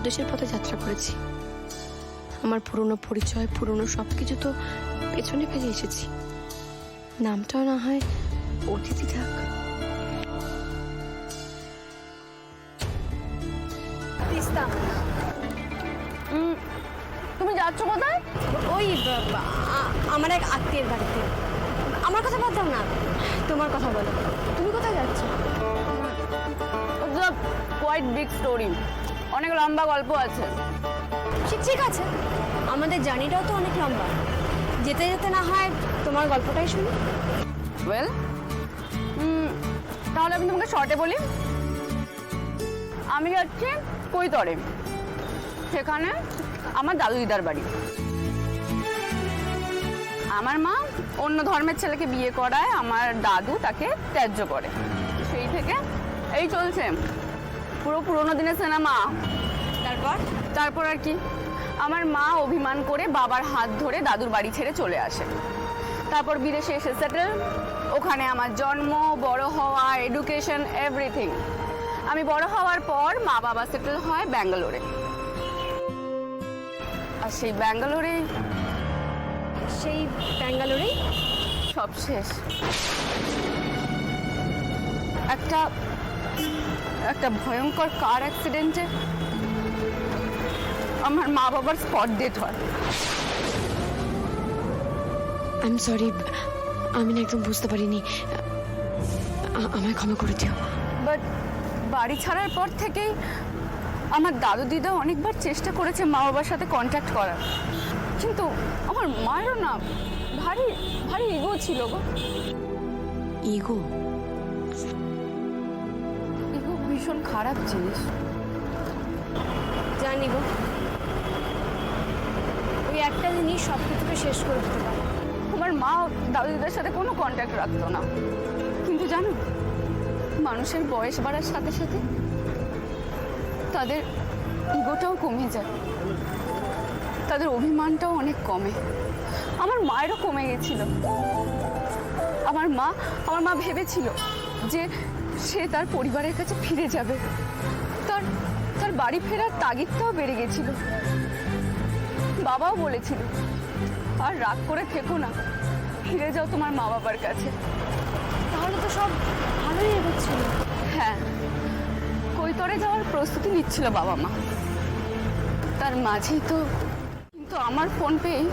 দেশের পথে যাত্রা করেছি। আমার পুরনো পরিচয়, পুরনো সবকিছু তো পেছনে ফেলে এসেছি। নামটাও না হয় অতিথি থাক। তুমি যাচ্ছ কোথায়? ওই আমার এক আত্মীয়ের বাড়িতে। আমার কথা বাদ দাও না, তোমার কথা বলো। তুমি কোথায় যাচ্ছ? কোয়াইট বিগ স্টোরি, অনেক লম্বা গল্প আছে। ঠিক আছে, আমাদের জার্নিটাও তো অনেক লম্বা। যেতে যেতে না হয় তোমার গল্পটাই শুনি। ওয়েল, তাহলে আমি তোমাকে শর্টে বলি। আমি যাচ্ছি কৈতরে, সেখানে আমার দাদু দিদার বাড়ি। আমার মা অন্য ধর্মের ছেলেকে বিয়ে করায়, আমার দাদু তাকে ত্যায্য করে। সেই থেকে এই চলছে পুরো পুরোনো দিনের সিনেমা। তারপর আর কি, আমার মা অভিমান করে বাবার হাত ধরে দাদুর বাড়ি ছেড়ে চলে আসে। তারপর বিদেশে এসে সেটেল, ওখানে আমার জন্ম, বড় হওয়া, এডুকেশন, এভরিথিং। আমি বড় হওয়ার পর মা বাবা সেটেল হয় ব্যাঙ্গালোরে। আর সেই ব্যাঙ্গালোরেই সব শেষ। একটা ভয়ঙ্কর কার অ্যাক্সিডেন্টে আমার মা বাবার স্পট ডেথ হয়। আই এম সরি, আমি না একদম বুঝতে পারিনি, আমায় ক্ষমা করে দিও। বাট বাড়ি ছাড়ার পর থেকেই আমার দাদু দিদা অনেকবার চেষ্টা করেছে মা বাবার সাথে কন্ট্যাক্ট করার, কিন্তু আমার মায়েরও না ভারী ভারী ইগো ছিল গো। ইগো? ইগো ভীষণ খারাপ জিনিস। জানি গো, ওই একটা জিনিস সব কিছুকে শেষ করে দিতে পারে। আমার মা দাদু দিদার সাথে কোনো কন্ট্যাক্ট রাখতো না, কিন্তু জানো, মানুষের বয়স বাড়ার সাথে সাথে তাদের ইগোটাও কমে যায়, তাদের অভিমানটাও অনেক কমে। আমার মায়েরও কমে গেছিল। আমার মা ভেবেছিল যে সে তার পরিবারের কাছে ফিরে যাবে, তার বাড়ি ফেরার তাগিদটাও বেড়ে গেছিল। বাবাও বলেছিল, আর রাগ করে থেকো না, ফিরে যাও তোমার মা বাবার কাছে। তাহলে তো সব ভালোই এগোচ্ছিল। হ্যাঁ, কৈতরে যাওয়ার প্রস্তুতি নিচ্ছিল বাবা মা, তার মাঝেই তো। কিন্তু আমার ফোন পেয়েই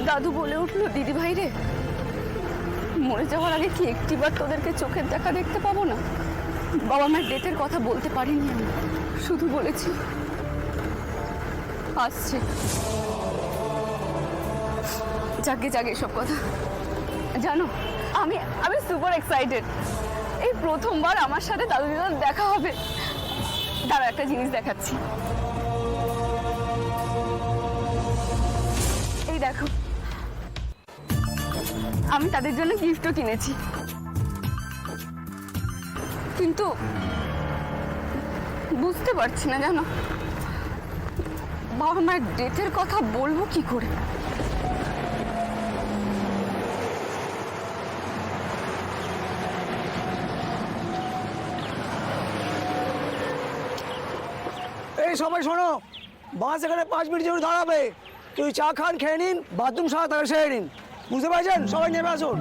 দাদু বলে উঠলো, দিদি ভাই রে, মরে যাওয়ার আগে কি একটিবার তোদেরকে চোখের দেখা দেখতে পাবো না? বাবা মায়ের ডেটের কথা বলতে পারিনি আমি, শুধু বলেছি আসছে। জাগে সব কথা। জানো, আমি সুপার এক্সাইটেড। এই প্রথমবার আমার সাথে দাদু দিদার দেখা হবে। দাঁড়া, একটা জিনিস দেখাচ্ছি। এই দেখো, আমি তাদের জন্য গিফটও কিনেছি, কিন্তু বুঝতে পারছি না জানো, বাবা মায়ের ডেথের কথা বলবো কি করে। এই সবাই শোনো, বাস এখানে 5 মিনিট জন্য দাঁড়াবে। কেউ চা খান, খেয়ে নিন, বাথরুম সারা তারা সেরে নিন। বুঝতে পারছেন? সবাই নেমে আসুন।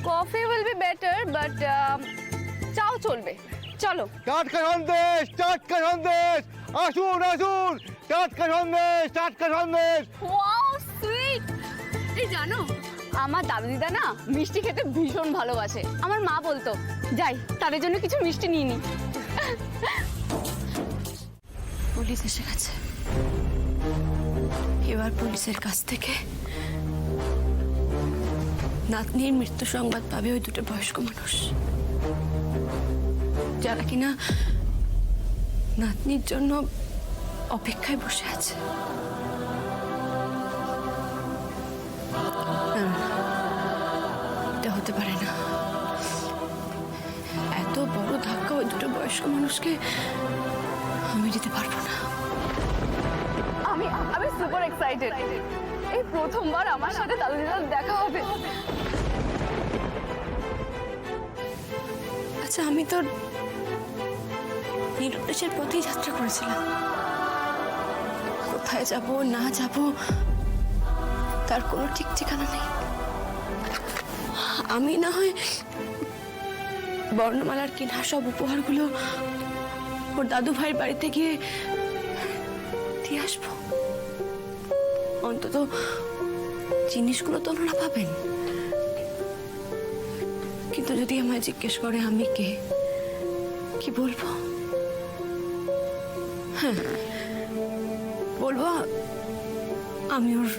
Coffee will be better, but চাও চলবে। চলো। টাটকা সন্দেশ, টাটকা সন্দেশ, আসুন আসুন, টাটকা সন্দেশ, টাটকা সন্দেশ। Wow, sweet. এই জানো, আমার দাদু দিদা না মিষ্টি খেতে ভীষণ ভালোবাসে। আমার মা বলতো, যাই তাদের জন্য কিছু মিষ্টি নিয়ে নি। পুলিশ এসে গেছে। এবার পুলিশের কাছ থেকে নাতনির মৃত্যু সংবাদ পাবে ওই দুটো বয়স্ক মানুষ, যারা কিনা নাতনির জন্য অপেক্ষায় বসে আছে। এটা হতে পারে না। ওই দুটো বয়স্ক মানুষকে আমি দিতে পারবো না। আমি আমি সুপার এক্সাইটেড। এই প্রথমবার আমার সাথে দাদু দিদার দেখা হবে। আচ্ছা, আমি তো নিরুদ্দেশের পথেই যাত্রা করেছিলাম। কোথায় যাব না যাব তার কোনো ঠিক ঠিকানা নেই। আমি না হয় বর্ণমালার কিনা সব উপহারগুলো ওর দাদু ভাইয়ের বাড়িতে গিয়ে দিয়ে আসবো। অন্তত জিনিসগুলো তো ওনারা পাবেন। কিন্তু যদি আমায় জিজ্ঞেস করে আমি কে, কি বলবো? হ্যাঁ, বলবো আমি ওর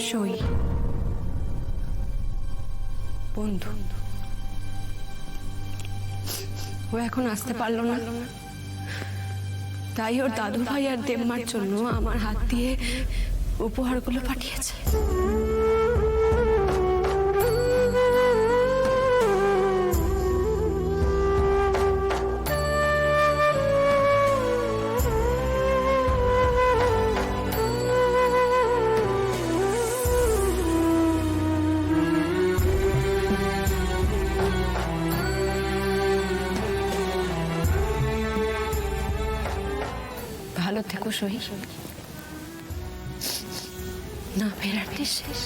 সই বন্ধু। ও এখন আসতে পারলো না, তাই ওর দাদু ভাই আর দেবমার জন্য আমার হাত দিয়ে উপহারগুলো পাঠিয়েছে। ভালো থেকো সহি, না ফেরার শেষ।